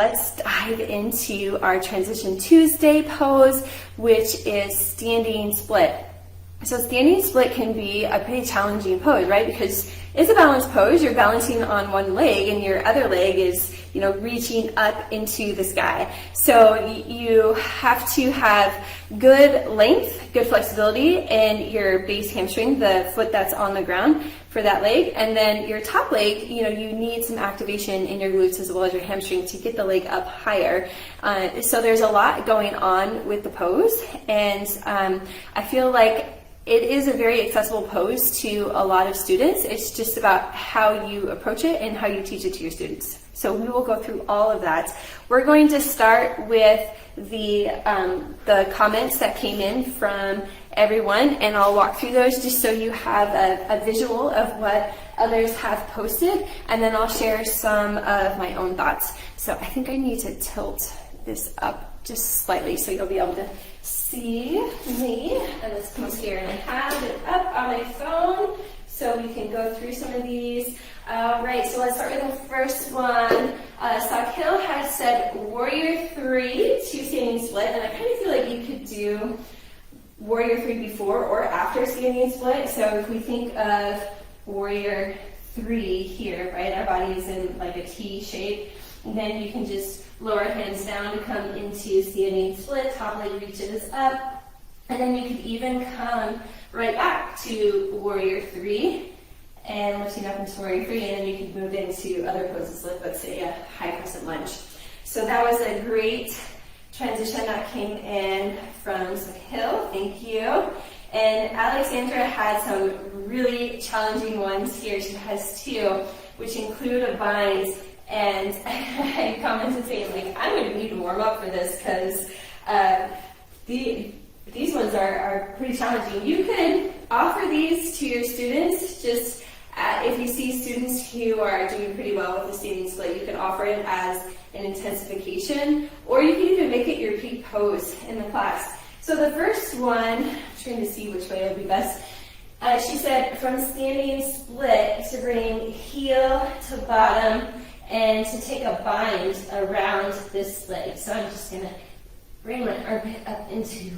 let's dive into our Transition Tuesday pose, which is standing split. So standing split can be a pretty challenging pose, right? Because it's a balanced pose. You're balancing on one leg and your other leg is, reaching up into the sky. So you have to have good length, good flexibility in your base hamstring, the foot that's on the ground for that leg. And then your top leg, you need some activation in your glutes as well as your hamstring to get the leg up higher. So there's a lot going on with the pose. And I feel like it is a very accessible pose to a lot of students. It's just about how you approach it and how you teach it to your students. So we will go through all of that. We're going to start with the comments that came in from everyone, and I'll walk through those just so you have a visual of what others have posted, and then I'll share some of my own thoughts. So I think I need to tilt this up just slightly so you'll be able to see me and this post here, and I have it up on my phone so we can go through some of these. All right, so let's start with the first one. Sakhil has said Warrior 3 to standing split, and I kind of feel like you could do Warrior 3 before or after standing split. So if we think of Warrior 3 here, right, our body is in like a T shape, and then you can just lower hands down to come into standing split, top leg reaches up, and then you could even come right back to Warrior 3 and lifting up into Warrior 3, and then you can move into other poses like, let's say, a high crescent lunge. So that was a great transition that came in from Sahil, thank you. And Alexandra had some really challenging ones here. She has two, which include a bind. And I commented saying, like, I'm going to need to warm up for this because these ones are pretty challenging. You could offer these to your students just if you see students who are doing pretty well with the standing split, you can offer it as an intensification, or you can even make it your peak pose in the class. So the first one, I'm trying to see which way it would be best. She said from standing split to bring heel to bottom and to take a bind around this leg. So I'm just gonna bring my armpit up into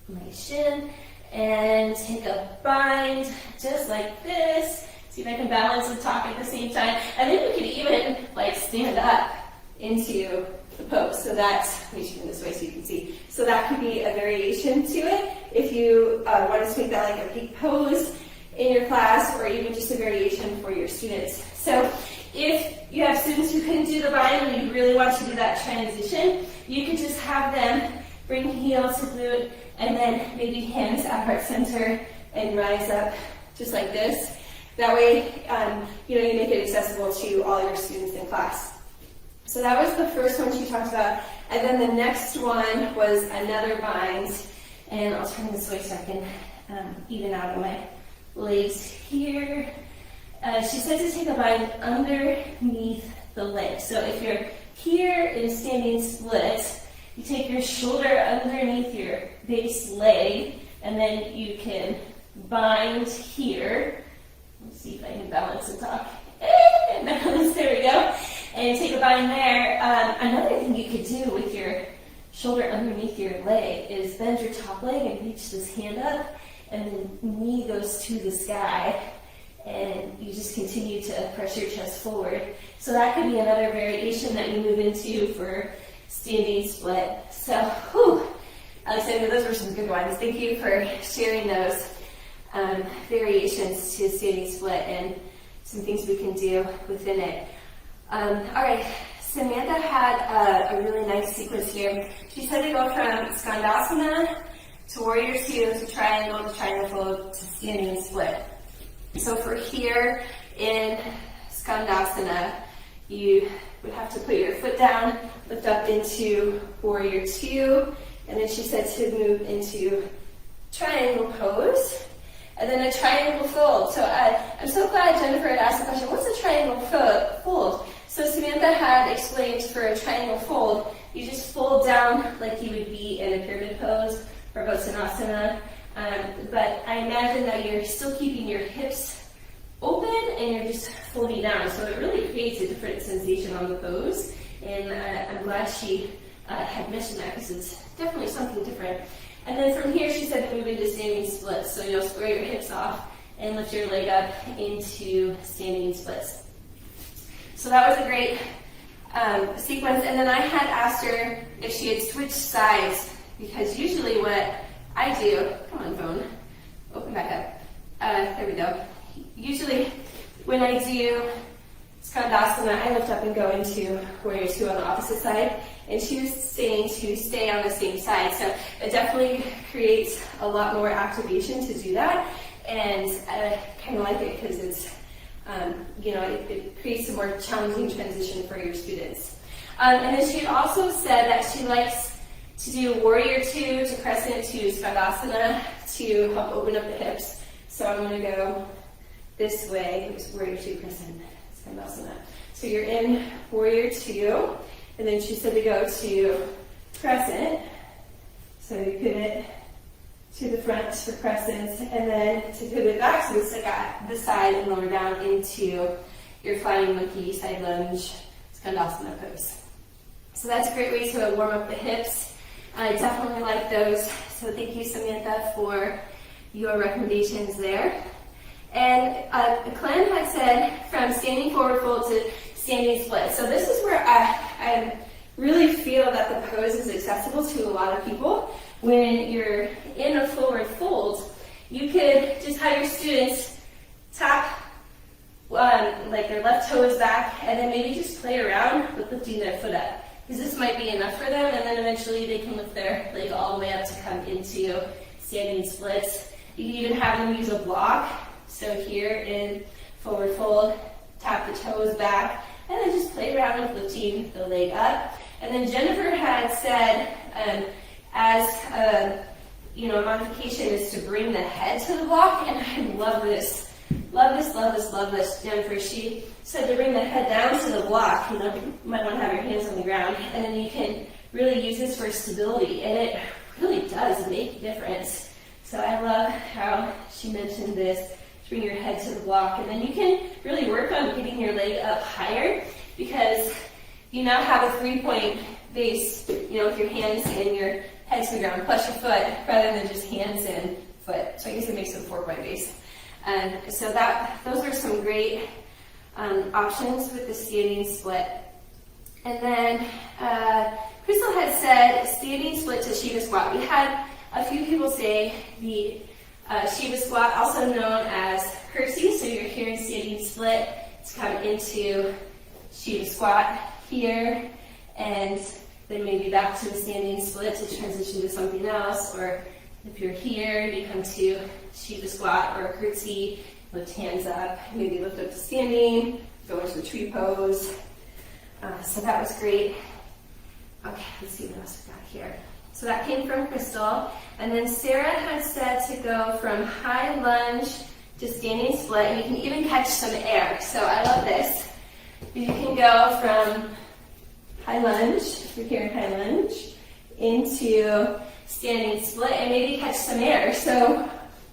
my shin and take a bind just like this. See if I can balance and talk at the same time. And then you can even like stand up into the pose. So that's, let me shoot in this way so you can see. So that could be a variation to it if you wanted to make that like a peak pose in your class, or even just a variation for your students. So if you have students who couldn't do the bind and you really want to do that transition, you could just have them bring heel to glute and then maybe hands at heart center and rise up just like this. That way, you make it accessible to all your students in class. So that was the first one she talked about. And then the next one was another bind. And I'll turn this way so I can even out of my legs here. She said to take a bind underneath the leg. So if you're here in standing split, you take your shoulder underneath your base leg, and then you can bind here. Let's see if I can balance and talk. And balance, there we go. And take a bind there. Another thing you could do with your shoulder underneath your leg is bend your top leg and reach this hand up, and then knee goes to the sky. And you just continue to press your chest forward. So that could be another variation that you move into for standing split. So, Alexandra, those were some good ones. Thank you for sharing those variations to standing split and some things we can do within it. All right, Samantha had a really nice sequence here. She said to go from Skandasana to Warrior 2 to triangle fold to standing split. So for here in Skandasana, you would have to put your foot down, lift up into Warrior 2, and then she said to move into triangle pose, and then a triangle fold. So I'm so glad Jennifer had asked the question, what's a triangle fold? So Samantha had explained for a triangle fold, you just fold down like you would be in a pyramid pose or Botsanasana. But I imagine that you're still keeping your hips open and you're just folding down. So it really creates a different sensation on the pose and I'm glad she had mentioned that because it's definitely something different. And then from here, she said move into standing splits. So you'll square your hips off and lift your leg up into standing splits. So that was a great sequence. And then I had asked her if she had switched sides, because usually what I do, come on phone, open back up. There we go. Usually when I do Skandasana, I lift up and go into warrior two on the opposite side. And she was saying to stay on the same side. So it definitely creates a lot more activation to do that. And I kind of like it because it's, it creates a more challenging transition for your students. And then she had also said that she likes to do warrior two to crescent to Skandasana to help open up the hips. So I'm going to go this way. It was warrior two, crescent, Skandasana. So you're in warrior two. And then she said to go to crescent. So you pivot to the front for crescents, and then to pivot back to the side and lower down into your flying monkey side lunge Skandasana pose. So that's a great way to warm up the hips. I definitely like those. So thank you, Samantha, for your recommendations there. And Clem had said from standing forward fold to standing split. So this is where I really feel that the pose is accessible to a lot of people. When you're in a forward fold, you could just have your students tap like their left toe is back, and then maybe just play around with lifting their foot up, because this might be enough for them, and then eventually they can lift their leg all the way up to come into standing splits. You can even have them use a block. So here in forward fold, tap the toes back, and then just play around with lifting the leg up. And then Jennifer had said, as a modification is to bring the head to the block, and I love this. Love this, love this, love this, Jennifer. She said to bring the head down to the block. You might want to have your hands on the ground, and then you can really use this for stability, and it really does make a difference. So I love how she mentioned this. Bring your head to the block, and then you can really work on getting your leg up higher, because you now have a 3-point base, with your hands and your head to the ground, plus your foot, rather than just hands and foot. So I guess it makes it a 4-point base. So those are some great options with the standing split. And then Crystal had said standing split to Shiva squat. We had a few people say the Shiva squat, also known as curtsy. So you're here in standing split to come into Shiva squat here, and then maybe back to the standing split to transition to something else. Or if you're here, you come to Shiva squat or a curtsy, lift hands up, maybe lift up to standing, go into the tree pose. So that was great. Okay, let's see what else we got here. So that came from Crystal. And then Sarah had said to go from high lunge to standing split, and you can even catch some air. So I love this. You can go from high lunge, we're here in high lunge, into standing split and maybe catch some air. So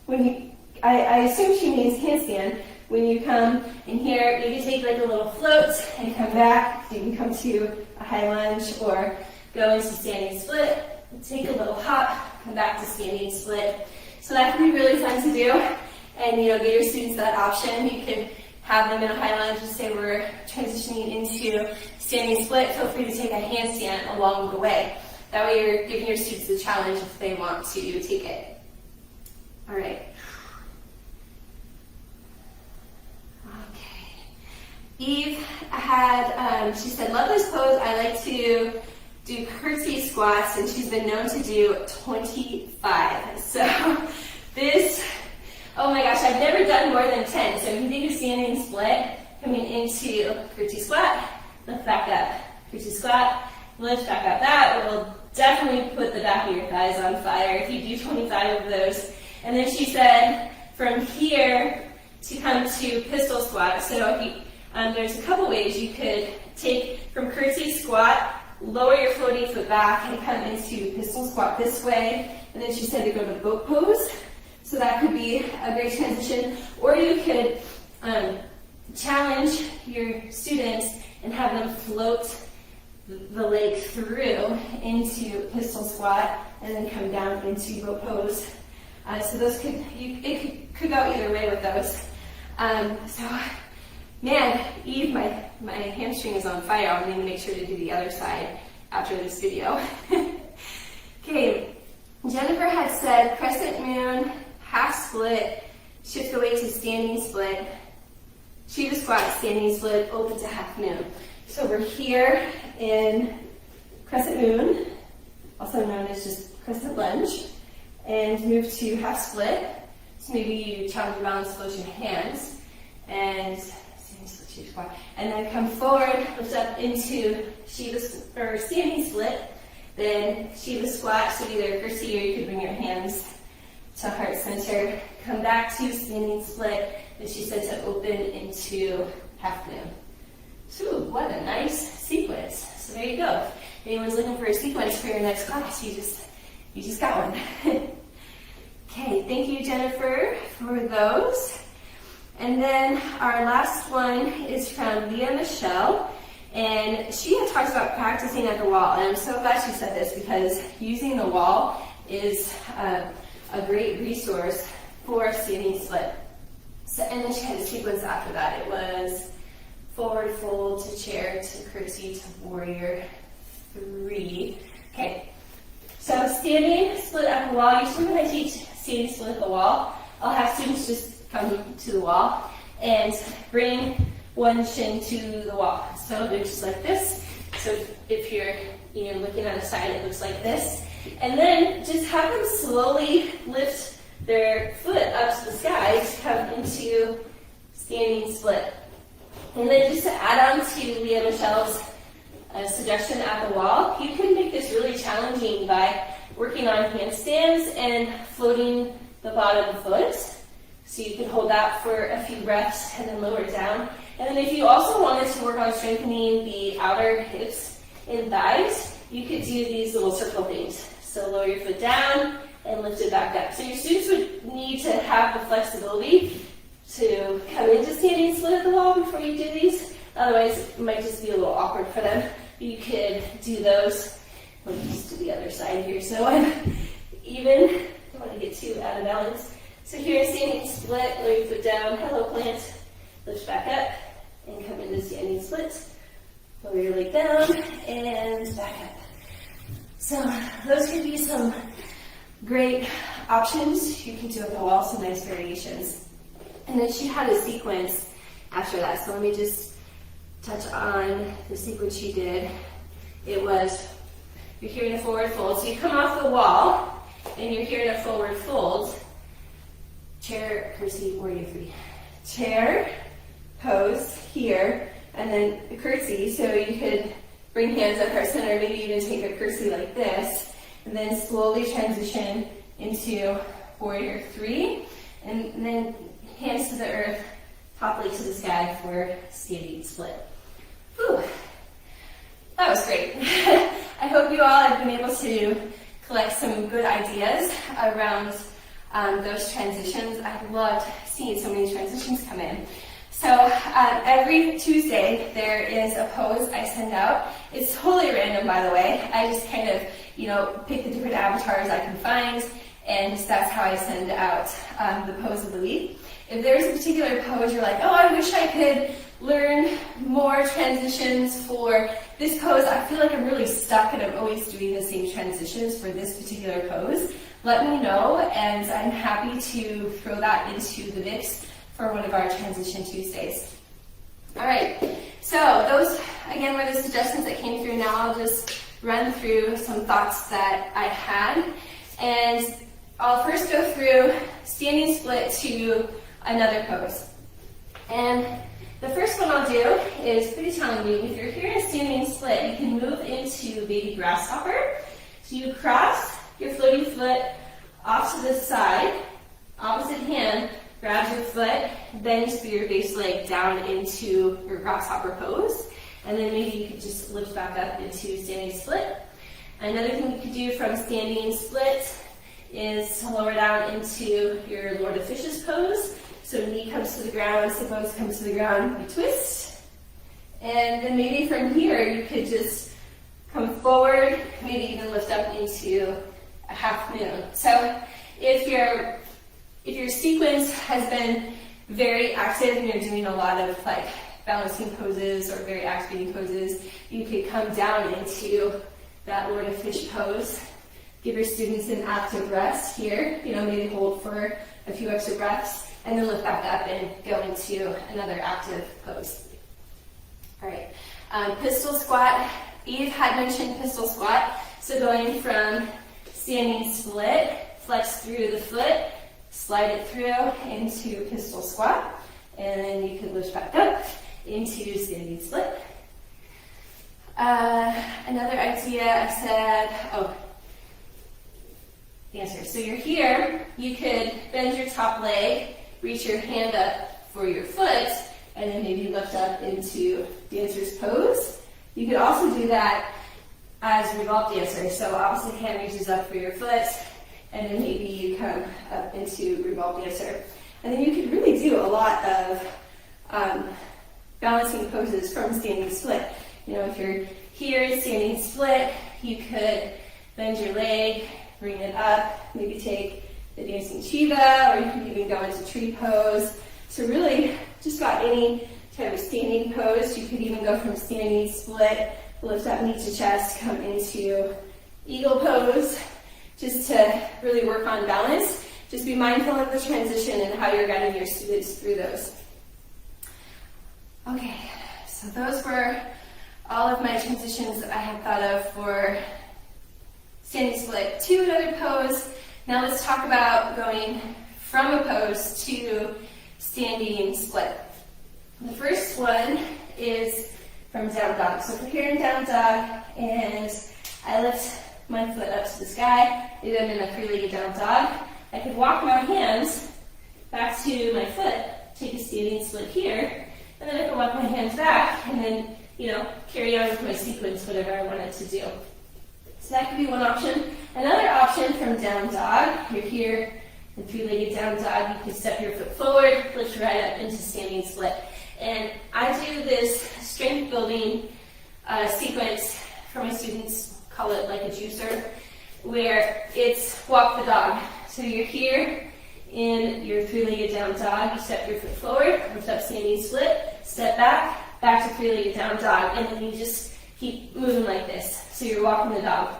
when I assume she means handstand. When you come in here, maybe take like a little float and come back. You can come to a high lunge or go into standing split. Take a little hop, come back to standing split. So that can be really fun to do, and give your students that option. You can have them in a high lunge and say we're transitioning into standing split. Feel free to take a handstand along the way. That way you're giving your students a challenge if they want to take it. All right. Okay. Eve had, she said, love this pose. I like to do curtsy squats, and she's been known to do 25. So this, oh my gosh, I've never done more than 10. So if you think of standing split, coming into curtsy squat, lift back up, curtsy squat, lift back up. That will definitely put the back of your thighs on fire if you do 25 of those. And then she said from here to come to pistol squat. So if you, there's a couple ways you could take from curtsy squat, lower your floating foot back and come into pistol squat this way. And then she said to go to boat pose. So that could be a great transition. Or you could challenge your students and have them float the leg through into pistol squat and then come down into boat pose. So those could go either way with those. So, man, Eve, my hamstring is on fire. I'm going to make sure to do the other side after this video. Okay, Jennifer had said crescent moon, half split, shift the weight to standing split, Shiva squat, standing split, open to half moon. So we're here in crescent moon, also known as just crescent lunge, and move to half split. So maybe you challenge your balance, close your hands, and standing split, Shiva squat, and then come forward, lift up into Shiva or standing split. Then Shiva squat, so either curtsy or you could bring your hands to heart center. Come back to standing split, as she said, to open into half moon. Ooh, what a nice sequence. So there you go. If anyone's looking for a sequence for your next class, you just got one. Okay, thank you, Jennifer, for those. And then our last one is from Leah Michelle. And she had talked about practicing at the wall, and I'm so glad she said this because using the wall is a great resource for standing split. So, and then she had a sequence after that. It was forward fold to chair to curtsy to warrior 3. Okay, so standing split at the wall. Usually when I teach standing split at the wall, I'll have students just come to the wall and bring one shin to the wall. So they're just like this. So if you're looking at a side, it looks like this. And then just have them slowly lift their foot up to the sky to come into standing split. And then just to add on to Leah Michelle's suggestion at the wall, you can make this really challenging by working on handstands and floating the bottom foot. So you can hold that for a few breaths and then lower it down. And then if you also wanted to work on strengthening the outer hips and thighs, you could do these little circle things. So lower your foot down and lift it back up. So your students would need to have the flexibility to come into standing split at the wall before you do these. Otherwise, it might just be a little awkward for them. You could do those. Let me just do the other side here. So I'm even, don't want to get too out of balance. So here, standing split, lower your foot down, hello plant, lift back up, and come into standing split. Lower your leg down, and back up. So those could be some great options you can do at the wall, some nice variations. And then she had a sequence after that, so let me just touch on the sequence she did. It was, you're here in a forward fold, so you come off the wall, and you're here in a forward fold, chair, curtsy, warrior 3. Chair, pose here, and then a curtsy, so you could bring hands at heart center, maybe even take a curtsy like this, and then slowly transition into warrior 3, and then hands to the earth, top leg to the sky for standing split. Whew, that was great. I hope you all have been able to collect some good ideas around those transitions. I loved seeing so many transitions come in. So every Tuesday there is a pose I send out. It's totally random, by the way. I just kind of, pick the different avatars I can find, and that's how I send out the pose of the week. If there's a particular pose you're like, oh, I wish I could learn more transitions for this pose. I feel like I'm really stuck and I'm always doing the same transitions for this particular pose. Let me know, and I'm happy to throw that into the mix for one of our Transition Tuesdays. All right, so those, again, were the suggestions that came through. Now I'll just run through some thoughts that I had. And I'll first go through standing split to another pose. And the first one I'll do is pretty challenging. If you're here in a standing split, you can move into baby grasshopper. So you cross your floating foot off to the side, opposite hand, grab your foot, bend through your base leg down into your grasshopper pose, and then maybe you could just lift back up into standing split. Another thing you could do from standing split is to lower down into your Lord of Fishes pose. So knee comes to the ground, sit bones comes to the ground, you twist. And then maybe from here you could just come forward, maybe even lift up into a half moon. So if your sequence has been very active and you're doing a lot of like balancing poses or very activating poses, you could come down into that Lord of Fish pose. Give your students an active rest here, maybe hold for a few extra breaths, and then lift back up and go into another active pose. All right, pistol squat. Eve had mentioned pistol squat, so going from standing split, flex through the foot, slide it through into pistol squat, and then you can lift back up into standing split. Another idea I said, dancer. So you're here, you could bend your top leg, reach your hand up for your foot, and then maybe lift up into dancer's pose. You could also do that as revolve dancer. So opposite hand reaches up for your foot, and then maybe you come up into revolve dancer. And then you could really do a lot of balancing poses from standing split. If you're here in standing split, you could bend your leg, bring it up, maybe take the dancing Shiva, or you can even go into tree pose. So really, just about any type of standing pose. You could even go from standing split, lift up knee to chest, come into eagle pose, just to really work on balance. Just be mindful of the transition and how you're guiding your students through those. Okay, so those were all of my transitions that I had thought of for standing split to another pose. Now let's talk about going from a pose to standing split. The first one is from down dog. So if we're here in down dog and I lift my foot up to the sky, maybe I'm in a three-legged down dog, I could walk my hands back to my foot, take a standing split here, and then I can walk my hands back and then, carry on with my sequence, whatever I wanted to do. So that could be one option. Another option from down dog, you're here in three-legged down dog, you can step your foot forward, lift right up into standing split. And I do this strength building sequence for my students, call it like a juicer, where it's walk the dog. So you're here in your three-legged down dog, you step your foot forward, lift up standing split, step back to three-legged down dog, and then you just keep moving like this. So you're walking the dog.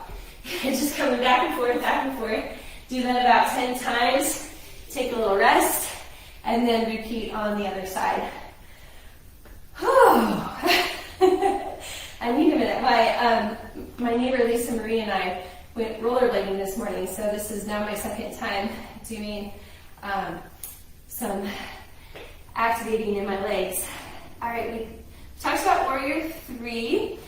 And just coming back and forth, back and forth. Do that about 10 times. Take a little rest, and then repeat on the other side. I need a minute. My neighbor Lisa Marie and I went rollerblading this morning, so this is now my second time doing some activating in my legs. All right, we talked about Warrior 3.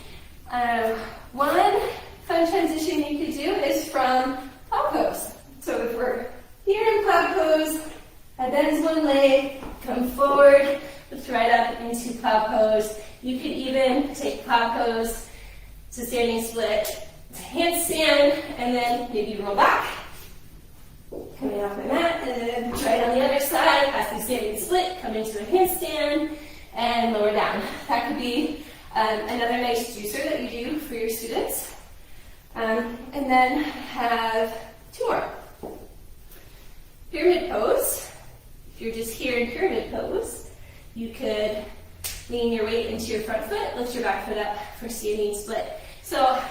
One fun transition you could do is from plow pose. So if we're here in plow pose, I bend one leg, come forward, lift right up into plow pose. You could even take plow pose to standing split, to handstand, and then maybe roll back. Coming off my mat, and then try it on the other side, as the standing split, come into a handstand, and lower down. That could be another nice juicer that you do for your students. And then have two more. Pyramid pose. If you're just here in pyramid pose, you could lean your weight into your front foot, lift your back foot up for standing split. So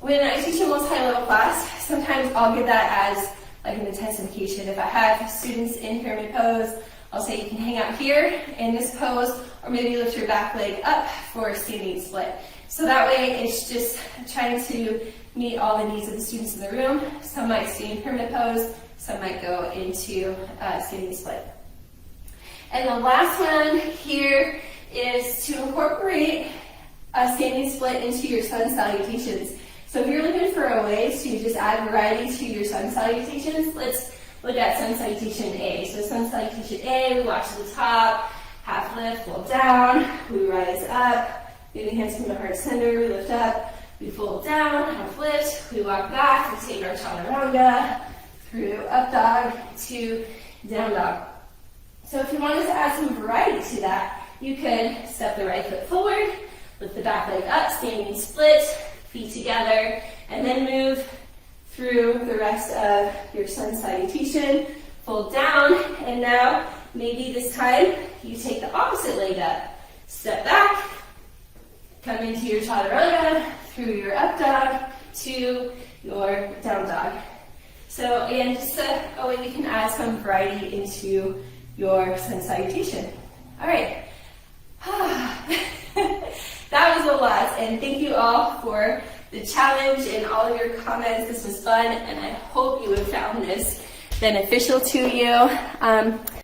when I teach a most high-level class, sometimes I'll give that as like an intensification. If I have students in pyramid pose, I'll say you can hang out here in this pose, or maybe lift your back leg up for a standing split. So that way it's just trying to meet all the needs of the students in the room. Some might stay in pyramid pose, some might go into standing split. And the last one here is to incorporate a standing split into your sun salutations. So if you're looking for a way to just add variety to your sun salutations, let's look at sun salutation A. So sun salutation A, we walk to the top, half lift, fold down, we rise up, moving hands from the heart center, we lift up, we fold down, half lift, we walk back, we take our chaturanga through up dog to down dog. So if you wanted to add some variety to that, you could step the right foot forward, lift the back leg up, standing split, feet together, and then move through the rest of your sun salutation. Fold down, and now maybe this time you take the opposite leg up. Step back, come into your chaturanga, through your up dog to your down dog. So, and just a way we can add some variety into your sun salutation. All right. That was a lot, and thank you all for the challenge and all of your comments. This was fun, and I hope you have found this beneficial to you.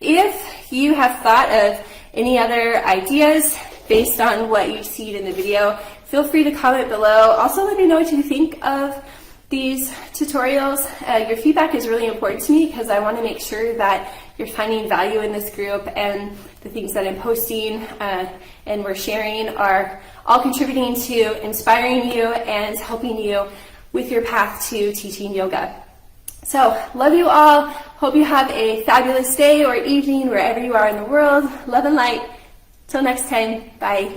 If you have thought of any other ideas based on what you've seen in the video, feel free to comment below. Also, let me know what you think of these tutorials. Your feedback is really important to me because I want to make sure that you're finding value in this group, and the things that I'm posting and we're sharing are all contributing to inspiring you and helping you with your path to teaching yoga. So, love you all. Hope you have a fabulous day or evening wherever you are in the world. Love and light. Till next time. Bye.